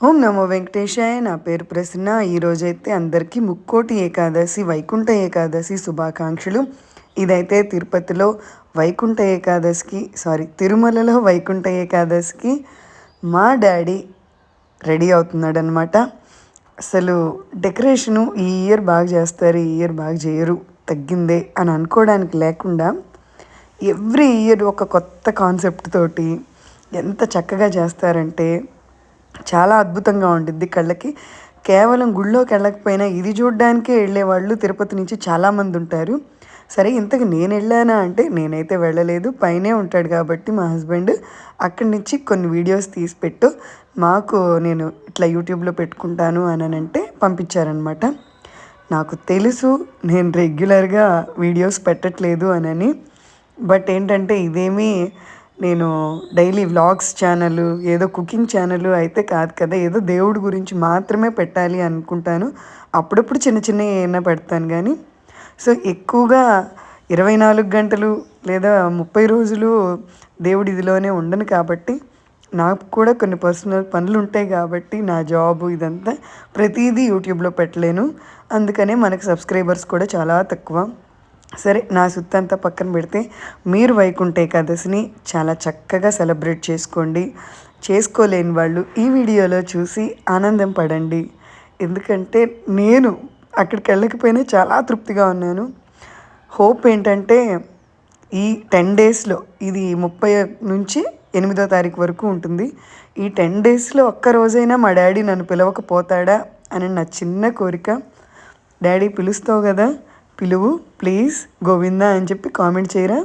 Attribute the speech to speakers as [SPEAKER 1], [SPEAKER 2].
[SPEAKER 1] ఓం నమో వెంకటేశాయ. నా పేరు ప్రసన్న. ఈరోజైతే అందరికీ ముక్కోటి ఏకాదశి, వైకుంఠ ఏకాదశి శుభాకాంక్షలు. ఇదైతే తిరుపతిలో వైకుంఠ ఏకాదశికి తిరుమలలో వైకుంఠ ఏకాదశికి మా డాడీ రెడీ అవుతున్నాడనమాట. అసలు డెకరేషను ఈ ఇయర్ బాగా చేస్తారు, ఈ ఇయర్ బాగా చేయరు, తగ్గిందే అని అనుకోవడానికి లేకుండా ఎవ్రీ ఇయర్ ఒక కొత్త కాన్సెప్ట్ తోటి ఎంత చక్కగా చేస్తారంటే చాలా అద్భుతంగా ఉండిద్ది కళ్ళకి. కేవలం గుళ్ళోకి వెళ్ళకపోయినా ఇది చూడ్డానికే వెళ్ళేవాళ్ళు తిరుపతి నుంచి చాలామంది ఉంటారు. సరే, ఇంతకు నేను వెళ్ళానా అంటే నేనైతే వెళ్ళలేదు. పైనే ఉంటాడు కాబట్టి మా హస్బెండ్ అక్కడి నుంచి కొన్ని వీడియోస్ తీసి పెట్టు, మాకు నేను ఇట్లా యూట్యూబ్లో పెట్టుకుంటాను అని అంటే పంపించారనమాట. నాకు తెలుసు నేను రెగ్యులర్గా వీడియోస్ పెట్టట్లేదు అని. బట్ ఏంటంటే ఇదేమీ నేను డైలీ వ్లాగ్స్ ఛానల్, ఏదో కుకింగ్ ఛానల్ అయితే కాదు కదా. ఏదో దేవుడి గురించి మాత్రమే పెట్టాలి అనుకుంటాను. అప్పుడప్పుడు చిన్న చిన్నవి ఏమైనా పెడతాను కానీ ఎక్కువగా 24 గంటలు లేదా 30 రోజులు దేవుడి ఇదిలోనే ఉండను కాబట్టి నాకు కూడా కొన్ని పర్సనల్ పనులు ఉంటాయి కాబట్టి నా జాబ్ ఇదంతా ప్రతిదీ యూట్యూబ్లో పెట్టలేను. అందుకనే మనకు సబ్స్క్రైబర్స్ కూడా చాలా తక్కువ. సరే, నా సుత్తంతా పక్కన పెడితే మీరు వైకుంఠ ఏకాదశిని చాలా చక్కగా సెలబ్రేట్ చేసుకోండి. చేసుకోలేని వాళ్ళు ఈ వీడియోలో చూసి ఆనందం పడండి. ఎందుకంటే నేను అక్కడికి వెళ్ళకపోయినా చాలా తృప్తిగా ఉన్నాను. హోప్ ఏంటంటే ఈ 10 డేస్లో, ఇది 30 నుంచి 8వ తారీఖు వరకు ఉంటుంది. ఈ 10 డేస్లో ఒక్కరోజైనా మా డాడీ నన్ను పిలవకపోతాడా అని నా చిన్న కోరిక. డాడీ పిలుస్తావు కదా, పిలువు ప్లీజ్ గోవిందా అని చెప్పి కామెంట్ చేయరా.